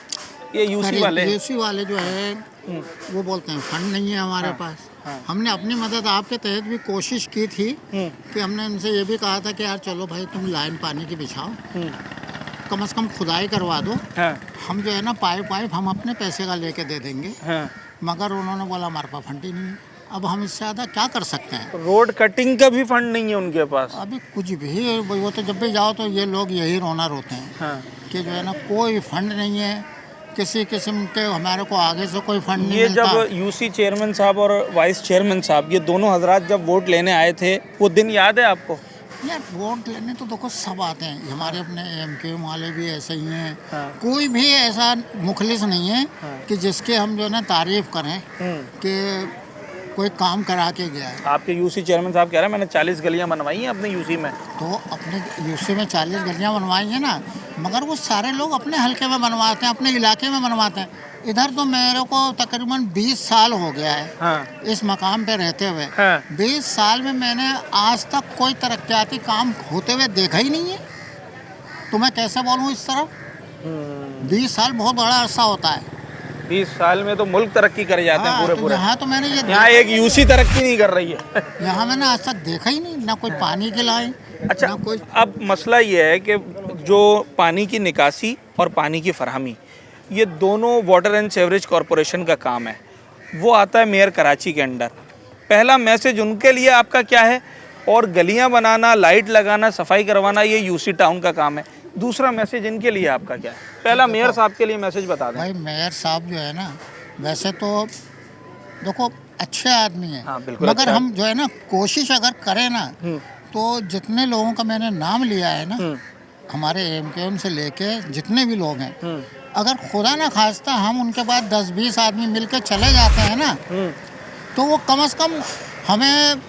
ये यूसी वाले? यूसी वाले जो है वो बोलते हैं फंड नहीं है हमारे पास। हमने अपनी मदद आपके तहत भी कोशिश की थी कि हमने उनसे ये भी कहा था कि यार चलो भाई तुम लाइन पानी की बिछाओ, कम से कम खुदाई करवा दो, हम जो है ना पाइप हम अपने पैसे का लेके दे देंगे। मगर उन्होंने बोला हमारे पास फंड ही नहीं है। अब हम इससे ज़्यादा क्या कर सकते हैं? रोड कटिंग का भी फंड नहीं है उनके पास। अभी कुछ भी वो तो जब भी जाओ तो ये लोग यही रोना रोते हैं कि जो है ना कोई फंड नहीं है, किसी किस्म के हमारे को आगे से कोई फंड नहीं मिलता। जब यूसी चेयरमैन साहब और वाइस चेयरमैन साहब ये दोनों हजरात जब वोट लेने आए थे, वो दिन याद है आपको? यार वोट लेने तो देखो सब आते हैं, हमारे अपने एमक्यूएम वाले भी ऐसे ही हैं। कोई भी ऐसा मुखलिस नहीं है कि जिसके हम जो है ना तारीफ करें कि कोई काम करा के गया है। आपके यूसी चेयरमैन साहब कह रहे हैं मैंने 40 गलियां बनवाई हैं अपने यूसी में। तो अपने यूसी में 40 गलियां बनवाई हैं ना, मगर वो सारे लोग अपने हलके में बनवाते हैं, अपने इलाके में बनवाते हैं। इधर तो मेरे को तकरीबन 20 साल हो गया है इस मकाम पे रहते हुए। 20 साल में मैंने आज तक कोई तरक्याती काम होते हुए देखा ही नहीं है। तो मैं कैसे बोलूँ इस तरफ? 20 साल बहुत बड़ा अरसा होता है। 20 साल में तो मुल्क तरक्की कर जाते हैं पूरे तो पूरे। यहाँ तो मैंने ये यहाँ एक यूसी तरक्की नहीं कर रही है। यहाँ मैंने आज तक देखा ही नहीं, ना कोई पानी की लाइन। अच्छा अब मसला ये है कि जो पानी की निकासी और पानी की फरहमी, ये दोनों वाटर एंड सीवरेज कॉरपोरेशन का काम है। वो आता है मेयर कराची के अंडर। पहला मैसेज उनके लिए आपका क्या है? और गलियां बनाना, लाइट लगाना, सफाई करवाना ये यूसी टाउन का काम है। दूसरा मैसेज इनके लिए आपका क्या है? पहला मेयर साहब के लिए मैसेज बता दें। भाई मेयर साहब जो है ना वैसे तो देखो अच्छे आदमी हैं, बिल्कुल मगर अच्छा। हम जो है ना कोशिश अगर करें ना तो जितने लोगों का मैंने नाम लिया है ना, हमारे एमकेएम से लेके जितने भी लोग हैं, अगर खुदा ना खास्ता हम उनके बाद 10-20 आदमी मिलकर चले जाते हैं ना, तो वो कम से कम हमें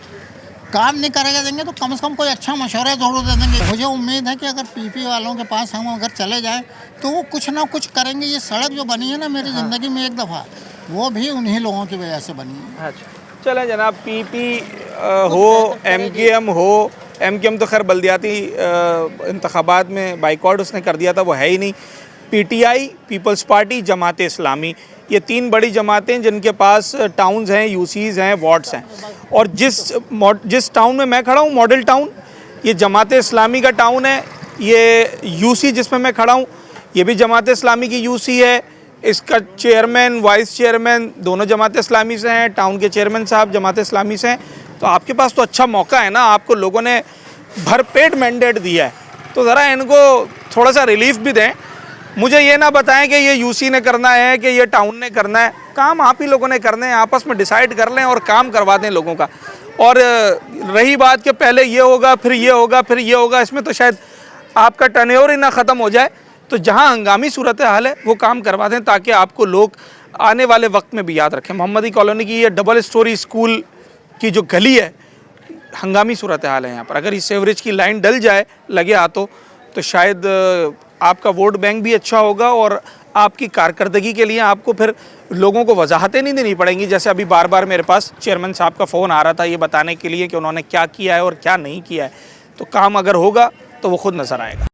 काम नहीं करेगा देंगे तो कम से कम कोई अच्छा मशवरा जरूर दे देंगे। मुझे उम्मीद है कि अगर पीपी वालों के पास हम अगर चले जाएं तो वो कुछ ना कुछ करेंगे। ये सड़क जो बनी है ना मेरी ज़िंदगी में एक दफ़ा, वो भी उन्हीं लोगों की वजह से बनी है। अच्छा चलें जनाब, पीपी हो, एमकेएम हो, एमकेएम तो खैर बल्दियाती इंतखाबात में बाइकआउट उसने कर दिया था, वो है ही नहीं। PTI, peoples party, Jamaat Islami, ये 3 बड़ी जमातें जिनके पास टाउन्स हैं, यूसीज़ हैं, वार्ड्स हैं। और जिस टाउन में मैं खड़ा हूँ, मॉडल टाउन, ये जमात इस्लामी का टाउन है। ये यूसी जिसमें मैं खड़ा हूँ ये भी जमात इस्लामी की यूसी है। इसका चेयरमैन, वाइस चेयरमैन दोनों जमात इस्लामी से हैं। टाउन के चेयरमैन साहब जमात इस्लामी से हैं। तो आपके पास तो अच्छा मौका है ना, आपको लोगों ने भरपेट मैंडेट दिया है, तो ज़रा इनको थोड़ा सा रिलीफ भी दें। मुझे ये ना बताएं कि ये यूसी ने करना है कि ये टाउन ने करना है। काम आप ही लोगों ने करने हैं, आपस में डिसाइड कर लें और काम करवा दें लोगों का। और रही बात कि पहले ये होगा फिर ये होगा फिर ये होगा, इसमें तो शायद आपका टर्नओवर ही ना ख़त्म हो जाए। तो जहाँ हंगामी सूरत हाल है वो काम करवा दें ताकि आपको लोग आने वाले वक्त में भी याद रखें। मोहम्मदी कॉलोनी की ये डबल स्टोरी स्कूल की जो गली है, हंगामी सूरत हाल है यहाँ पर। अगर इस सीवरेज की लाइन डल जाए लगे हाथों तो शायद आपका वोट बैंक भी अच्छा होगा और आपकी कारकर्दगी के लिए आपको फिर लोगों को वजाहतें नहीं देनी पड़ेंगी। जैसे अभी बार बार मेरे पास चेयरमैन साहब का फ़ोन आ रहा था ये बताने के लिए कि उन्होंने क्या किया है और क्या नहीं किया है। तो काम अगर होगा तो वो खुद नज़र आएगा।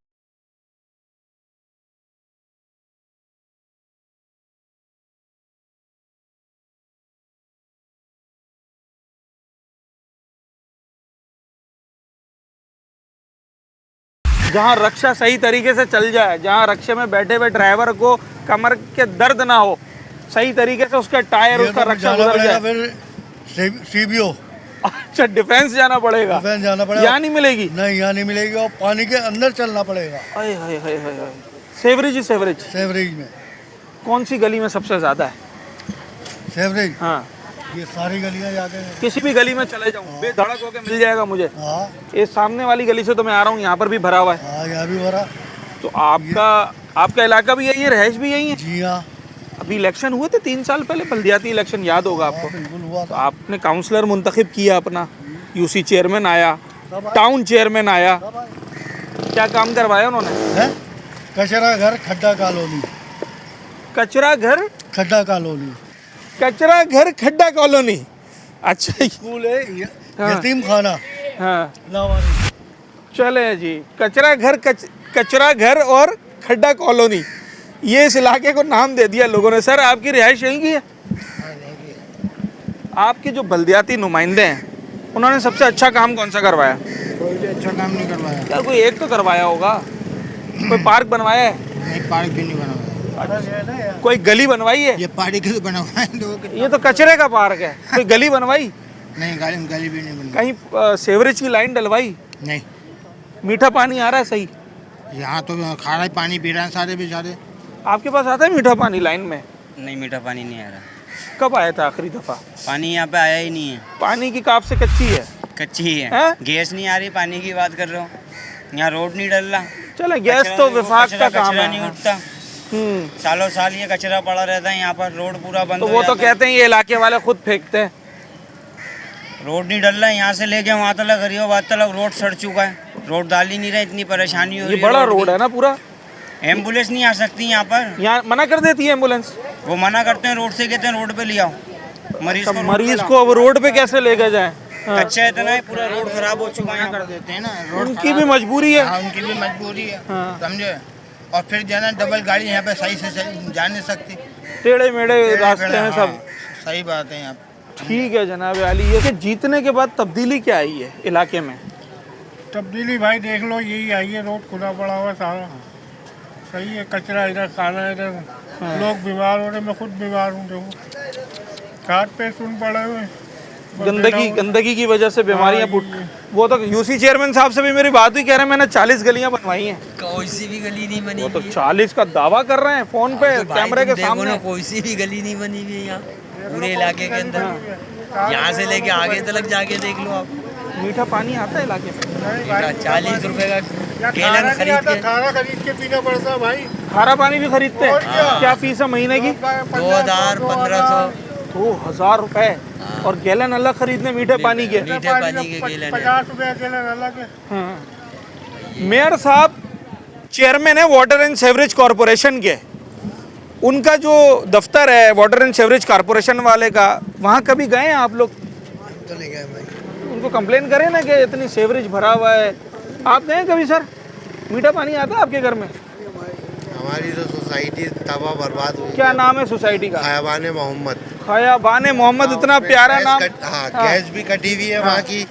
जहाँ रक्षा सही तरीके से चल जाए, जहाँ रक्षे में बैठे हुए ड्राइवर को कमर के दर्द ना हो, सही तरीके से उसका टायर, उसका रक्षा गुजर जाए। सीबीओ। अच्छा, डिफेंस जाना पड़ेगा? डिफेंस जाना पड़ेगा। यहाँ नहीं मिलेगी? नहीं, यहाँ नहीं मिलेगी और पानी के अंदर चलना पड़ेगा। सेवरेज ही सेवरेज। सेवरेज में कौन सी गली में सबसे ज्यादा है? सेवरेज हाँ, ये सारी गलियां जाते हैं। किसी भी गली में चले जाऊँ बेधड़क होके मिल जाएगा मुझे। हाँ ये सामने वाली गली से तो मैं आ रहा हूँ, यहाँ पर भी भरा हुआ है। हाँ, यहाँ भी भरा। तो आपका इलाका भी यही है, रहायश भी यही है? जी हाँ, अभी इलेक्शन हुए थे 3 साल पहले, बल्दियाती इलेक्शन, याद होगा आपको। बिल्कुल हुआ तो आपने काउंसलर मुंतखब किया अपना, यूसी चेयरमैन आया, टाउन चेयरमैन आया, क्या काम करवाया उन्होंने? है। कचरा घर खड्डा कॉलोनी, कचरा घर खड्डा कॉलोनी, कचरा घर खड्डा कॉलोनी। अच्छा स्कूल है, हाँ। यतीम खाना, हाँ, लावारिस। चले जी, कचरा घर और खड्डा कॉलोनी, ये इस इलाके को नाम दे दिया लोगों ने। सर आपकी रिहाइश यहीं की है? आपके जो बल्दियाती नुमाइंदे हैं उन्होंने सबसे अच्छा काम कौन सा करवाया? कोई भी अच्छा काम नहीं करवाया। यार कोई एक तो करवाया होगा, कोई पार्क बनवाया है? नहीं, पार्क भी नहीं बनवाया। कोई गली बनवाई है? ये पार्क के बनवाए लोग। ये तो कचरे का पार्क है। कोई गली बनवाई? नहीं, गली भी नहीं बनवाई। कहीं सेवरेज की लाइन डलवाई? नहीं, मीठा पानी आ रहा है सही? यहाँ तो खारा पानी पी रहे हैं सारे बेचारे। आपके पास आता है मीठा पानी लाइन में? नहीं, मीठा पानी नहीं आ रहा। कब आया था आखिरी दफा? पानी यहाँ पे आया ही नहीं है, पानी की काफ से कच्ची है, कच्ची ही है। हैं? गैस नहीं आ रही, पानी की बात कर रहे हो। यहाँ रोड नहीं डल रहा। चलो गैस तो विभाग का काम कचरा है। नहीं उठता, सालों साल ये कचरा पड़ा रहता है यहाँ पर। रोड पूरा बंद तो हो वो तो जाता है। कहते हैं ये इलाके वाले खुद फेंकते हैं। रोड नहीं डल रहा है, यहाँ से लेके वहाँ तक गरीबाबाद तक रोड सड़ चुका है। रोड डाल ही नहीं रहा, इतनी परेशानी हो ये रही है। बड़ा रोड है ना पूरा? एम्बुलेंस नहीं आ सकती यहाँ पर, यहाँ मना कर देती है एम्बुलेंस? वो मना करते हैं, रोड से कहते हैं रोड पे ले आओ मरीज को। मरीज को अब रोड पे कैसे लेकर जाए? अच्छा इतना है, पूरा रोड खराब हो चुका है। कर देते हैं ना, रोड उनकी भी मजबूरी है। हाँ, उनकी भी मजबूरी है, समझे। और फिर जो है ना डबल गाड़ी यहाँ पे सही से जा नहीं सकती, टेढ़े मेढ़े रास्ते हैं सब। सही बात है यहाँ। ठीक है जनाब अली, ये कि जीतने के बाद तब्दीली क्या आई है इलाके में? तब्दीली भाई देख लो, यही आई है, रोड खुला पड़ा हुआ सारा। सही है, कचरा इधर, खाना इधर, लोग बीमार हो रहे, मैं खुद बीमार हूँ। देखो घाट पे सुन पड़े हुए, गंदगी की वजह से बीमारियां फूट। वो तो यूसी चेयरमैन साहब से भी मेरी बात हुई, कह रहे हैं मैंने 40 गलियां बनवाई हैं। कोई सी भी गली नहीं बनी वो तो 40 का दावा कर रहे हैं फोन पे, कैमरे के सामने। कोई सी भी गली नहीं बनी हुई है यहाँ पूरे इलाके के अंदर। यहाँ से लेके आगे तक जाके देख लो आप। मीठा पानी आता है इलाके में? 40 रुपए का गैलन खरीद के, खाना खरीद के पीना पड़ता है भाई। खारा पानी भी खरीदते हैं? क्या फीस है महीने की? 2000 1500 2000 रुपए। और गैलन अलग खरीदने मीठे पानी के? मीठे पानी के गैलन 50 रुपए गैलन अलग है। मेयर साहब चेयरमैन है वाटर एंड सेवरेज कॉरपोरेशन के, उनका जो दफ्तर है वाटर एंड सेवरेज कॉरपोरेशन वाले का, वहाँ कभी गए हैं आप लोग? तो नहीं गए भाई। उनको कंप्लेन करें ना कि इतनी सेवरेज भरा हुआ है। आप गए कभी सर? मीठा पानी आता है आपके घर में? हमारी तो सोसाइटी तबाह बर्बाद हुई। क्या नाम है सोसाइटी का? खयाबान मोहम्मद। खयाबान मोहम्मद, इतना प्यारा नाम। हाँ, गैस भी कटी हुई है वहाँ की।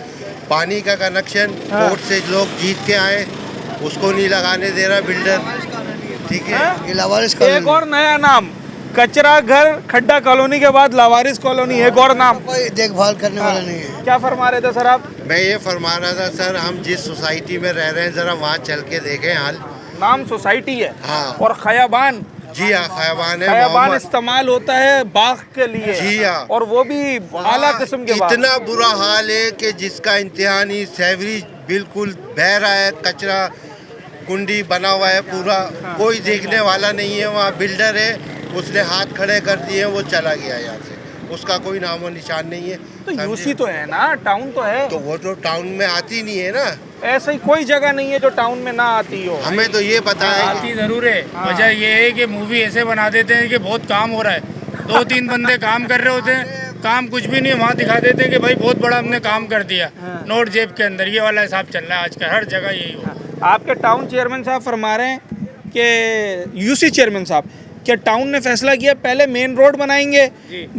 पानी का कनेक्शन कोर्ट से लोग जीत के आए, उसको नहीं लगाने दे रहा बिल्डर। ठीक है, ये लावारिस एक और नया नाम, कचरा घर खड्डा कॉलोनी के बाद लावारिस कॉलोनी, एक और नाम। कोई देखभाल करने वाला नहीं है। क्या फरमा रहे थे सर आप? मैं ये फरमा रहा था सर, हम जिस सोसाइटी में रह रहे हैं जरा वहाँ चल के देखें हाल। नाम सोसाइटी है। हाँ। और खयाबान? जी हाँ, खयाबान है। खयाबान इस्तेमाल होता है बाग के लिए। जी हाँ। और वो भी आला किस्म के बाग। इतना बुरा हाल है कि जिसका इंतहा नहीं, सेवरेज बिल्कुल बह रहा है, कचरा कुंडी बना हुआ है पूरा। कोई देखने वाला नहीं है। वहाँ बिल्डर है, उसने हाथ खड़े कर दिए, वो चला गया यहाँ से, उसका कोई नामो निशान नहीं है। तो यूसी तो है ना, टाउन तो है। तो वो तो टाउन में आती नहीं है ना। ऐसा ही कोई जगह नहीं है जो टाउन में ना आती हो। हमें तो ये पता है। आती जरूर है। वजह ये है कि मूवी ऐसे बना देते हैं कि बहुत काम हो रहा है, 2-3 बंदे काम कर रहे होते हैं, काम कुछ भी नहीं, वहाँ दिखा देते हैं कि भाई बहुत बड़ा हमने काम कर दिया, नोट जेब के अंदर। ये वाला हिसाब चल रहा है आज का, हर जगह यही हो। आपके टाउन चेयरमैन साहब फरमा रहे हैं कि यूसी चेयरमैन साहब, क्या टाउन ने फैसला किया पहले मेन रोड बनाएंगे,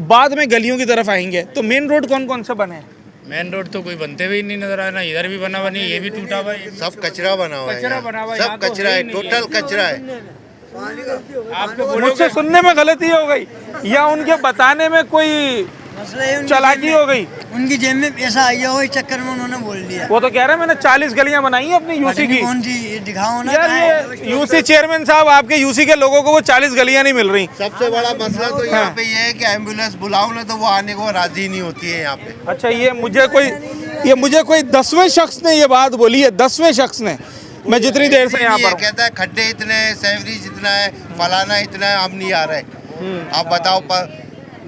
बाद में गलियों की तरफ आएंगे? तो मेन रोड कौन कौन से बने? मेन रोड तो कोई बनते हुए नहीं नजर आ रहा, इधर भी बना हुआ नहीं, ये भी टूटा हुआ है। सब कचरा बना हुआ है, कचरा बना हुआ है, सब यहाँ तो कचरा है है, ही नहीं टोटल कचरा है। आपको मुझसे सुनने में गलती हो गई या उनके बताने में कोई मसला ये चालाकी हो गई। उनकी जेब में पैसा आ गया हो, इस चक्कर में उन्होंने बोल दिया। वो तो कह रहे हैं मैंने 40 गलियां बनाई हैं अपनी यूसी की। कौन सी दिखाओ ना। यार ये यूसी चेयरमैन साहब, आपके यूसी के लोगों को वो 40 गलियां नहीं मिल रही। सबसे बड़ा मसला तो यहाँ पे ये है कि एम्बुलेंस बुलाओ ना तो वो आने को राजी नहीं होती है यहाँ पे। अच्छा, ये मुझे कोई 10वें शख्स ने ये बात बोली है, 10वें शख्स ने, मैं जितनी देर से यहाँ पर हूँ। कहता है खड्डे इतने हैं, सेवरेज इतना है, फलाना इतना है, हम नहीं आ रहे। आप बताओ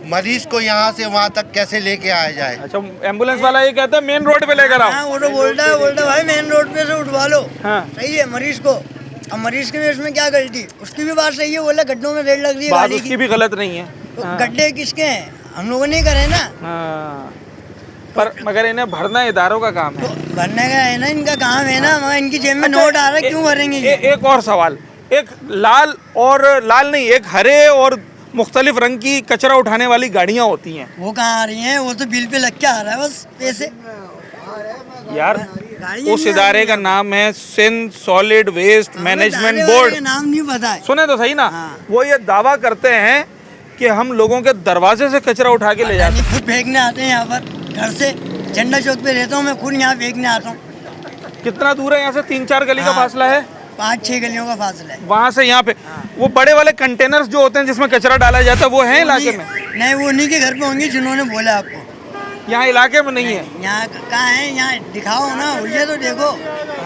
मरीज को यहाँ से वहाँ तक कैसे लेके आया जाए। अच्छा, एम्बुलेंस वाला ये कहता है मेन रोड पे लेकर आओ। हाँ, वो तो बोलता है भाई मेन रोड पे से उठवा लो। हाँ। सही है मरीज को। अब मरीज की इसमें क्या गलती, उसकी भी बात सही है। बोला गड्ढों में रेल लग रही है, बात गाड़ी उसकी की भी गलत नहीं है। तो गड्ढे किसके हैं, हम लोगों ने करे ना। हाँ। पर मगर इन्हें भरना इदारों का काम है। तो भरने का है ना, इनका काम है ना। मगर इनकी जेब में नोट आ रहा है, क्यों भरेंगे ये? एक और सवाल, एक लाल नहीं, एक हरे और मुख्तलिफ रंग की कचरा उठाने वाली गाड़ियां होती हैं। वो कहाँ आ रही हैं? वो तो बिल पे लग के आ रहा है बस पैसे। यार उस इदारे का नाम है Sindh solid waste management board. नाम नहीं पता है। सुने तो सही ना। वो ये दावा करते हैं कि हम लोगों के दरवाजे से कचरा उठा के ले जाते हैं। खुद फेंकने आते हैं यहाँ पर, घर से झंडा चौक पे रहता हूँ मैं, खुद यहाँ फेंकने आता हूँ। कितना दूर है यहाँ से? 3-4 गली का फासला है। 5-6 गलियों का फासला है वहाँ से यहाँ पे। वो बड़े वाले कंटेनर्स जो होते हैं जिसमें कचरा डाला जाता है, वो है इलाके में? नहीं, वो उन्हीं के घर पे होंगे जिन्होंने बोला आपको। यहाँ इलाके में नहीं है। यहाँ कहाँ है? यहाँ दिखाओ ना, हुलिया तो देखो,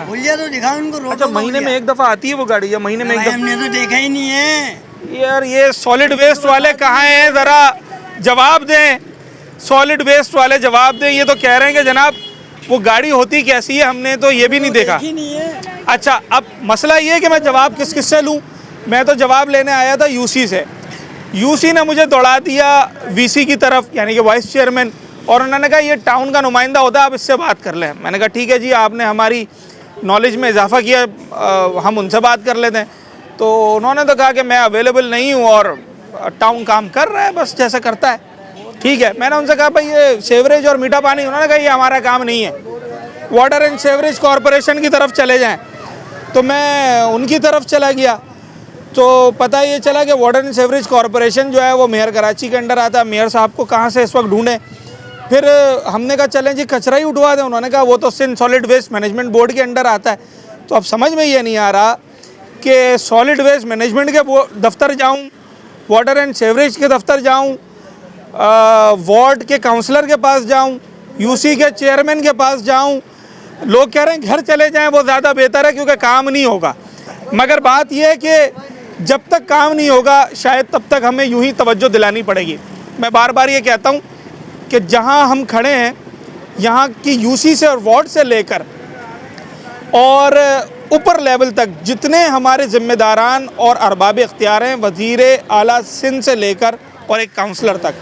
हुलिया तो दिखाओ उनको, रोको। अच्छा, महीने में एक दफा आती है वो गाड़ी या महीने में एक दफा? हमने तो देखा ही नहीं है। यार ये सॉलिड वेस्ट वाले कहाँ हैं, जरा जवाब दें। सॉलिड वेस्ट वाले जवाब दें। ये तो कह रहे हैं कि जनाब वो गाड़ी होती कैसी है, हमने तो ये भी नहीं देखा। अच्छा, अब मसला ये है कि मैं जवाब किस से लूँ? मैं तो जवाब लेने आया था यूसी से। यूसी ने मुझे दौड़ा दिया वीसी की तरफ, यानी कि वाइस चेयरमैन, और उन्होंने कहा ये टाउन का नुमाइंदा होता है, आप इससे बात कर लें। मैंने कहा ठीक है जी, आपने हमारी नॉलेज में इजाफा किया, हम उनसे बात कर लेते हैं। तो उन्होंने तो कहा कि मैं अवेलेबल नहीं हूँ और टाउन काम कर रहा है बस जैसा करता है। ठीक है, मैंने उनसे कहा भाई ये सेवरेज और मीठा पानी, उन्होंने कहा ये हमारा काम नहीं है, वाटर एंड सेवरेज कॉरपोरेशन की तरफ चले जाएं। तो मैं उनकी तरफ चला गया तो पता ये चला कि वाटर एंड सेवरेज कॉरपोरेशन जो है वो मेयर कराची के अंडर आता है। मेयर साहब को कहाँ से इस वक्त ढूंढें? फिर हमने कहा चलें जी कचरा ही उठवा दें। उन्होंने कहा वो तो Sindh solid waste management board के अंडर आता है। तो अब समझ में ये नहीं आ रहा कि सॉलिड वेस्ट मैनेजमेंट के दफ्तर जाऊँ, वाटर एंड सेवरेज के दफ्तर जाऊँ, वार्ड के काउंसलर के पास जाऊं, यूसी के चेयरमैन के पास जाऊं। लोग कह रहे हैं घर चले जाएं, वो ज़्यादा बेहतर है क्योंकि काम नहीं होगा। मगर बात यह है कि जब तक काम नहीं होगा शायद तब तक हमें यूं ही तवज्जो दिलानी पड़ेगी। मैं बार बार ये कहता हूं कि जहां हम खड़े हैं, यहाँ की यूसी से और वार्ड से लेकर और ऊपर लेवल तक जितने हमारे ज़िम्मेदारान और अरबाब इख्तियार हैं, वज़ीर आला सिंध से लेकर और एक काउंसलर तक,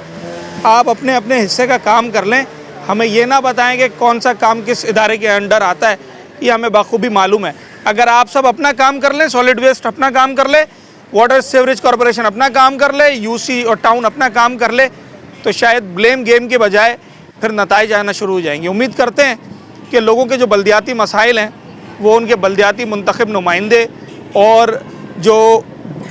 आप अपने अपने हिस्से का काम कर लें। हमें ये ना बताएं कि कौन सा काम किस इदारे के अंडर आता है, ये हमें बखूबी मालूम है। अगर आप सब अपना काम कर लें, सॉलिड वेस्ट अपना काम कर ले, वाटर सेवरेज कॉरपोरेशन अपना काम कर ले, यूसी और टाउन अपना काम कर ले, तो शायद ब्लेम गेम के बजाय फिर नताइज आना शुरू हो जाएंगे। उम्मीद करते हैं कि लोगों के जो बल्दियाती मसाइल हैं वो उनके बल्दियाती मुंतखब नुमाइंदे और जो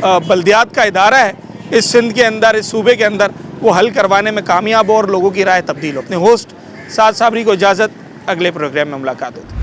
बल्दियात का इदारा है इस सिंध के अंदर, इस सूबे के अंदर, वो हल करवाने में कामयाब हो और लोगों की राय तब्दील हो। अपने होस्ट साद साबरी को इजाज़त, अगले प्रोग्राम में मुलाकात होती है।